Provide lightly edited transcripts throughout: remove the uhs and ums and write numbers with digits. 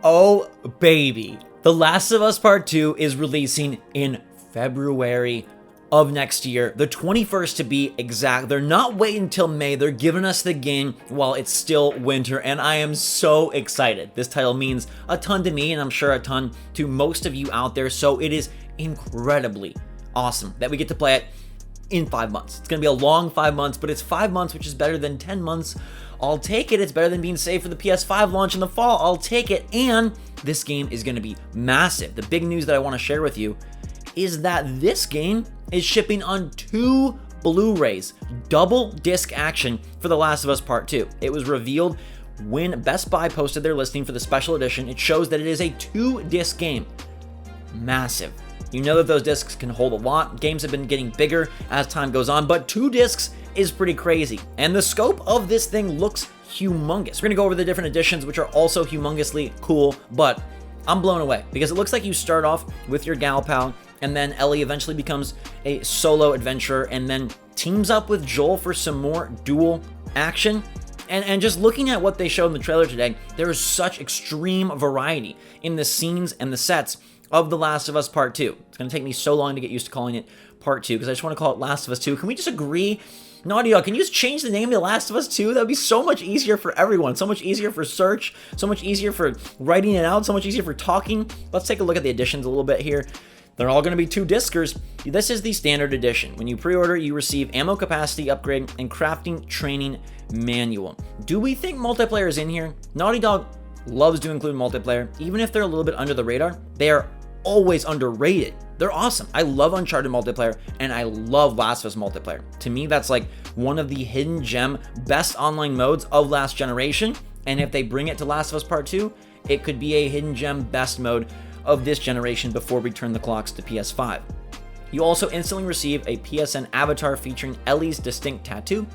Oh, baby. The Last of Us Part 2 is releasing in February of next year, the 21st to be exact. They're not waiting until May. They're giving us the game while it's still winter, and I am so excited. This title means a ton to me, and I'm sure a ton to most of you out there, so it is incredibly awesome that we get to play it in 5 months. It's going to be a long 5 months, but it's 5 months, which is better than 10 months. I'll take it. It's better than being saved for the PS5 launch in the fall. I'll take it. And this game is going to be massive. The big news that I want to share with you is that this game is shipping on 2 Blu-rays, double disc action for The Last of Us Part 2. It was revealed when Best Buy posted their listing for the special edition. It shows that it is a 2-disc game. Massive. You know that those discs can hold a lot. Games have been getting bigger as time goes on, but 2 discs is pretty crazy. And the scope of this thing looks humongous. We're gonna go over the different editions, which are also humongously cool, but I'm blown away because it looks like you start off with your gal pal, and then Ellie eventually becomes a solo adventurer and then teams up with Joel for some more dual action. And just looking at what they showed in the trailer today, there is such extreme variety in the scenes and the sets of The Last of Us Part 2. It's going to take me so long to get used to calling it Part 2 because I just want to call it Last of Us 2. Can we just agree? Naughty Dog, can you just change the name to The Last of Us 2? That would be so much easier for everyone. So much easier for search, so much easier for writing it out, so much easier for talking. Let's take a look at the editions a little bit here. They're all going to be 2-discers. This is the standard edition. When you pre-order, you receive ammo capacity upgrade and crafting training manual. Do we think multiplayer is in here? Naughty Dog loves to include multiplayer. Even if they're a little bit under the radar, they are always underrated. They're awesome. I love Uncharted multiplayer, and I love Last of Us multiplayer. To me, that's like one of the hidden gem best online modes of last generation, and if they bring it to Last of Us Part 2, it could be a hidden gem best mode of this generation before we turn the clocks to PS5. You also instantly receive a PSN avatar featuring Ellie's distinct tattoo.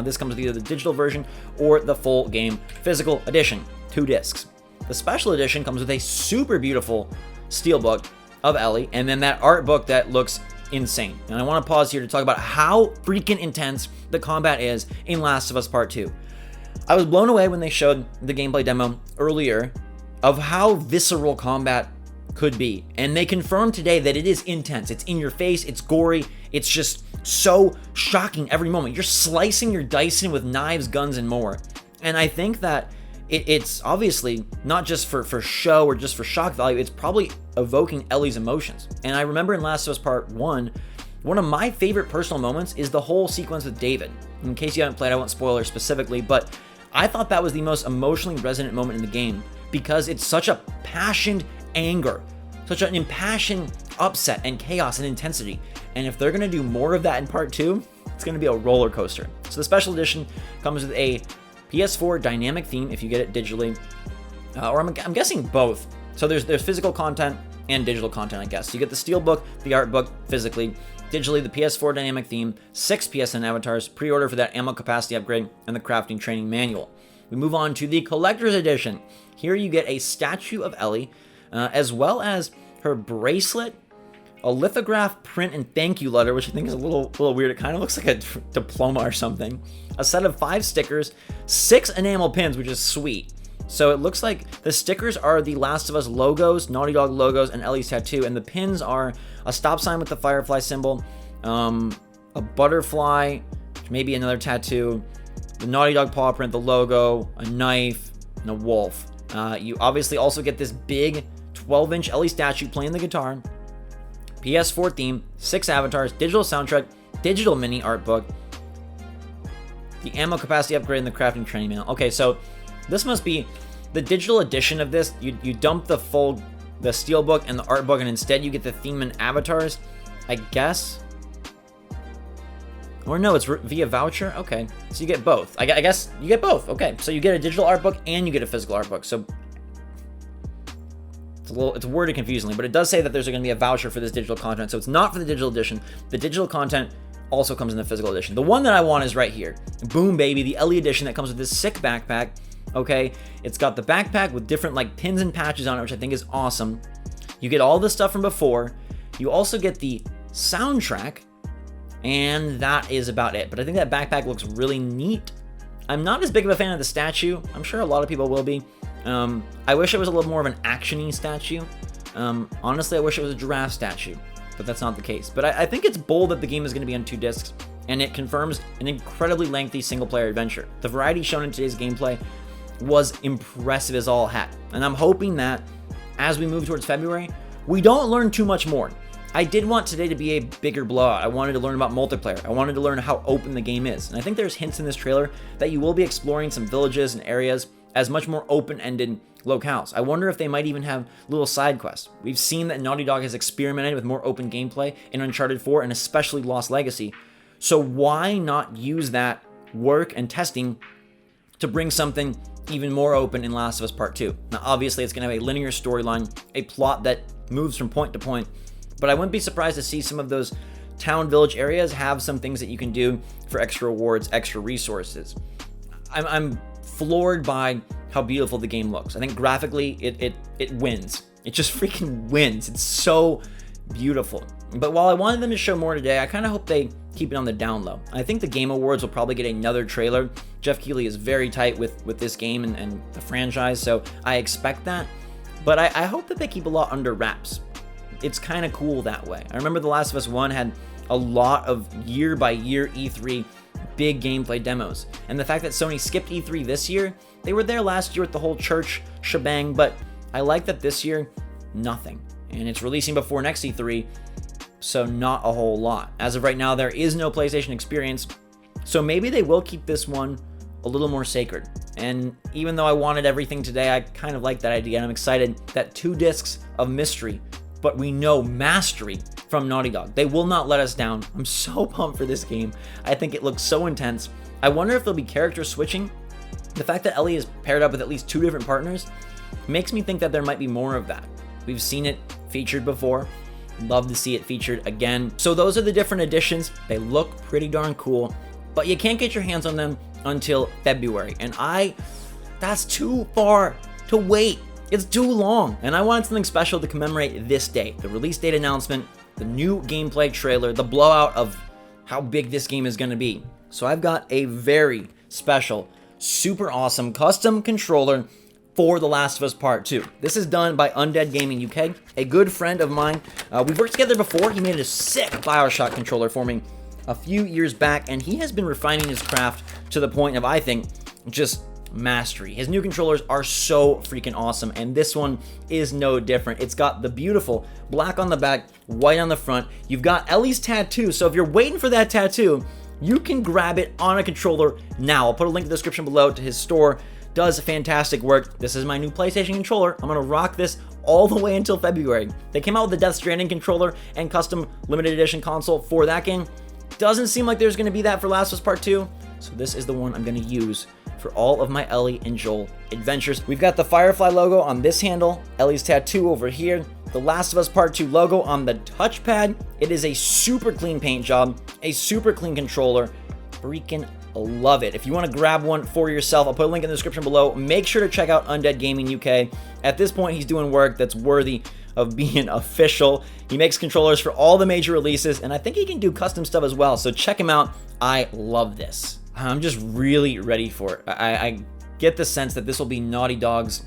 This comes with either the digital version or the full game physical edition, 2 discs. The special edition comes with a super beautiful steelbook of Ellie, and then that art book that looks insane. And I want to pause here to talk about how freaking intense the combat is in Last of Us Part 2. I was blown away when they showed the gameplay demo earlier of how visceral combat could be. And they confirmed today that it is intense. It's in your face, it's gory, it's just so shocking every moment. You're slicing, you're dicing with knives, guns, and more. And I think that it's obviously not just for show or just for shock value, it's probably evoking Ellie's emotions. And I remember in Last of Us Part 1, one of my favorite personal moments is the whole sequence with David. In case you haven't played, I won't spoil it specifically, but I thought that was the most emotionally resonant moment in the game because it's such a passionate anger, such an impassioned upset and chaos and intensity. And if they're going to do more of that in Part 2, it's going to be a roller coaster. So the special edition comes with a PS4 dynamic theme if you get it digitally, or I'm guessing both. So there's physical content and digital content, I guess. You get the steelbook, the art book physically, digitally the PS4 dynamic theme, 6 PSN avatars, pre-order for that ammo capacity upgrade, and the crafting training manual. We move on to the collector's edition. Here you get a statue of Ellie, as well as her bracelet, a lithograph print and thank you letter, which I think is a little weird. It kind of looks like a diploma or something. A set of 5 stickers, 6 enamel pins, which is sweet. So it looks like the stickers are the Last of Us logos, Naughty Dog logos, and Ellie's tattoo, and the pins are a stop sign with the firefly symbol, a butterfly, maybe another tattoo, the Naughty Dog paw print, the logo, a knife, and a wolf. You obviously also get this big 12-inch Ellie statue playing the guitar, PS4 theme, 6 avatars, digital soundtrack, digital mini art book, the ammo capacity upgrade, and the crafting training manual. Okay, so this must be the digital edition of this. You dump the steelbook and the art book, and instead you get the theme and avatars, I guess. Or no, it's via voucher. Okay, so you get both. I guess you get both. Okay, so you get a digital art book and you get a physical art book. So it's worded confusingly, but it does say that there's going to be a voucher for this digital content. So it's not for the digital edition. The digital content also comes in the physical edition. The one that I want is right here. Boom, baby, the Ellie edition that comes with this sick backpack. Okay, it's got the backpack with different like pins and patches on it, which I think is awesome. You get all the stuff from before. You also get the soundtrack, and that is about it. But I think that backpack looks really neat. I'm not as big of a fan of the statue. I'm sure a lot of people will be. I wish it was a little more of an action-y statue. Honestly, I wish it was a giraffe statue, but that's not the case. But I think it's bold that the game is going to be on 2 discs, and it confirms an incredibly lengthy single-player adventure. The variety shown in today's gameplay was impressive as all heck, and I'm hoping that as we move towards February, we don't learn too much more. I did want today to be a bigger blowout. I wanted to learn about multiplayer. I wanted to learn how open the game is, and I think there's hints in this trailer that you will be exploring some villages and areas as much more open-ended locales. I wonder if they might even have little side quests. We've seen that Naughty Dog has experimented with more open gameplay in Uncharted 4 and especially Lost Legacy. So why not use that work and testing to bring something even more open in Last of Us Part 2? Now, obviously, it's going to have a linear storyline, a plot that moves from point to point, but I wouldn't be surprised to see some of those town village areas have some things that you can do for extra rewards, extra resources. I'm floored by how beautiful the game looks. I think graphically, it wins. It just freaking wins. It's so beautiful. But while I wanted them to show more today, I kind of hope they keep it on the down low. I think the Game Awards will probably get another trailer. Jeff Keighley is very tight with this game and the franchise, so I expect that. But I hope that they keep a lot under wraps. It's kind of cool that way. I remember The Last of Us 1 had a lot of year-by-year E3 big gameplay demos. And the fact that Sony skipped E3 this year, they were there last year with the whole church shebang, but I like that this year, nothing. And it's releasing before next E3, so not a whole lot. As of right now, there is no PlayStation experience, so maybe they will keep this one a little more sacred. And even though I wanted everything today, I kind of like that idea, and I'm excited that 2 discs of mystery, but we know mastery from Naughty Dog. They will not let us down. I'm so pumped for this game. I think it looks so intense. I wonder if there'll be character switching. The fact that Ellie is paired up with at least 2 different partners makes me think that there might be more of that. We've seen it featured before. Love to see it featured again. So those are the different editions. They look pretty darn cool, but you can't get your hands on them until February. And that's too far to wait. It's too long. And I wanted something special to commemorate this day. The release date announcement, the new gameplay trailer, the blowout of how big this game is going to be. So I've got a very special, super awesome custom controller for The Last of Us Part 2. This is done by Undead Gaming UK, a good friend of mine. We've worked together before. He made a sick BioShock controller for me a few years back, and he has been refining his craft to the point of, I think, just mastery. His new controllers are so freaking awesome, and this one is no different. It's got the beautiful black on the back, white on the front. You've got Ellie's tattoo, so if you're waiting for that tattoo, you can grab it on a controller now. I'll put a link in the description below to his store. Does fantastic work. This is my new PlayStation controller. I'm gonna rock this all the way until February. They came out with the Death Stranding controller and custom limited edition console for that game. Doesn't seem like there's gonna be that for Last of Us Part 2, so this is the one I'm gonna use for all of my Ellie and Joel adventures. We've got the Firefly logo on this handle, Ellie's tattoo over here, the Last of Us Part 2 logo on the touchpad. It is a super clean paint job, a super clean controller. Freaking love it. If you want to grab one for yourself, I'll put a link in the description below. Make sure to check out Undead Gaming UK. At this point, he's doing work that's worthy of being official. He makes controllers for all the major releases, and I think he can do custom stuff as well, so check him out. I love this. I'm just really ready for it. I get the sense that this will be Naughty Dog's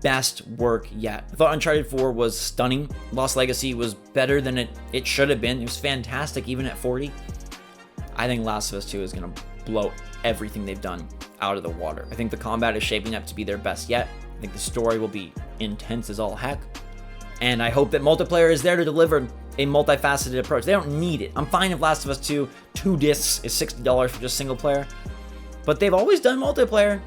best work yet. I thought Uncharted 4 was stunning. Lost Legacy was better than it should have been. It was fantastic even at 40. I think Last of Us 2 is going to blow everything they've done out of the water. I think the combat is shaping up to be their best yet. I think the story will be intense as all heck. And I hope that multiplayer is there to deliver a multifaceted approach. They don't need it. I'm fine if Last of Us 2, 2 discs is $60 for just single player. But they've always done multiplayer.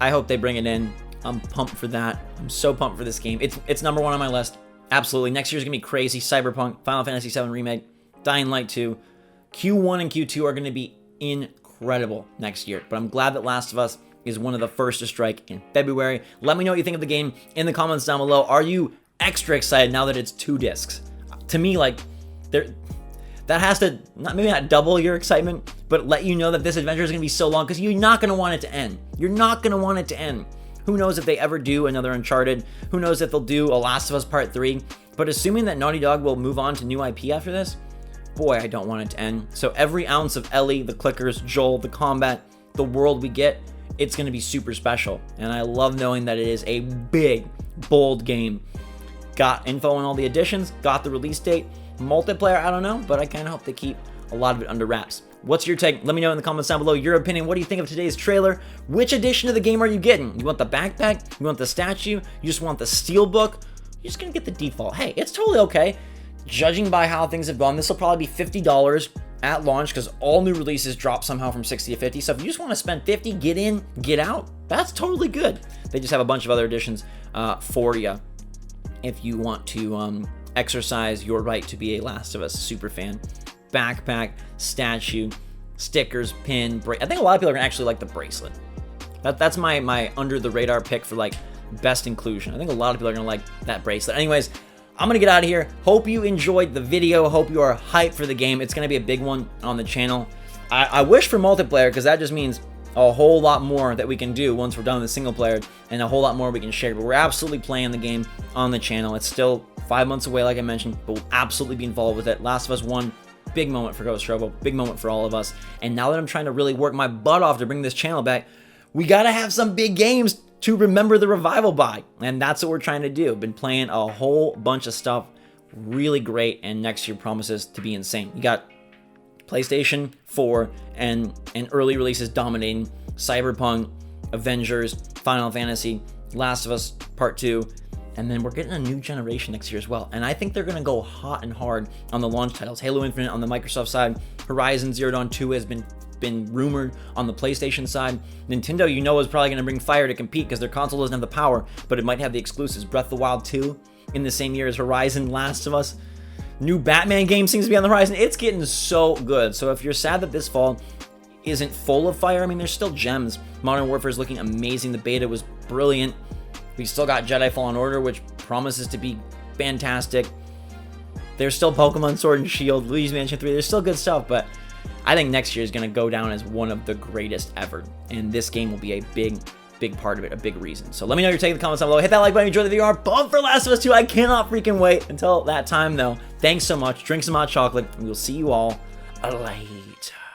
I hope they bring it in. I'm pumped for that. I'm so pumped for this game. It's number 1 on my list. Absolutely. Next year's going to be crazy. Cyberpunk, Final Fantasy VII Remake, Dying Light 2. Q1 and Q2 are going to be incredible next year. But I'm glad that Last of Us is one of the first to strike in February. Let me know what you think of the game in the comments down below. Are you extra excited now that it's 2 discs? To me, like, that has to, maybe not double your excitement, but let you know that this adventure is going to be so long because you're not going to want it to end. You're not going to want it to end. Who knows if they ever do another Uncharted? Who knows if they'll do a Last of Us Part 3? But assuming that Naughty Dog will move on to new IP after this, boy, I don't want it to end. So every ounce of Ellie, the clickers, Joel, the combat, the world we get it's going to be super special. And I love knowing that it is a big, bold game. Got info on all the additions, got the release date. Multiplayer, I don't know, but I kind of hope they keep a lot of it under wraps. What's your take? Let me know in the comments down below your opinion. What do you think of today's trailer? Which edition of the game are you getting? You want the backpack? You want the statue? You just want the steelbook? You're just going to get the default. Hey, it's totally okay. Judging by how things have gone, this will probably be $50 at launch because all new releases drop somehow from 60 to 50. So if you just want to spend 50, get in, get out, that's totally good. They just have a bunch of other additions for you if you want to exercise your right to be a Last of Us super fan. Backpack, statue, stickers, pin, I think a lot of people are gonna actually like the bracelet. That's my under the radar pick for like best inclusion. I think a lot of people are gonna like that bracelet. Anyways, I'm gonna get out of here. Hope you enjoyed the video. Hope you are hyped for the game. It's gonna be a big one on the channel. I wish for multiplayer because that just means a whole lot more that we can do once we're done with the single player and a whole lot more we can share. But we're absolutely playing the game on the channel. It's still 5 months away, like I mentioned, but we'll absolutely be involved with it. Last of Us 1, big moment for Ghost Robo, big moment for all of us. And now that I'm trying to really work my butt off to bring this channel back, we gotta have some big games to remember the revival by. And that's what we're trying to do. Been playing a whole bunch of stuff really great, and next year promises to be insane. You got PlayStation 4 and early releases dominating. Cyberpunk, Avengers, Final Fantasy, Last of Us Part 2, and then we're getting a new generation next year as well. And I think they're going to go hot and hard on the launch titles. Halo Infinite on the Microsoft side, Horizon Zero Dawn 2 has been rumored on the PlayStation side. Nintendo, you know, is probably going to bring fire to compete because their console doesn't have the power, but it might have the exclusives. Breath of the Wild 2 in the same year as Horizon, Last of Us. New Batman game seems to be on the horizon. It's getting so good. So if you're sad that this fall isn't full of fire, I mean, there's still gems. Modern Warfare is looking amazing. The beta was brilliant. We still got Jedi Fallen Order, which promises to be fantastic. There's still Pokemon Sword and Shield, Luigi's Mansion 3. There's still good stuff, but I think next year is going to go down as one of the greatest ever. And this game will be a big part of it, a big reason. So let me know your take in the comments down below. Hit that like button, enjoy the video. Bump for Last of Us 2. I cannot freaking wait until that time, though. Thanks so much. Drink some hot chocolate, and we'll see you all later.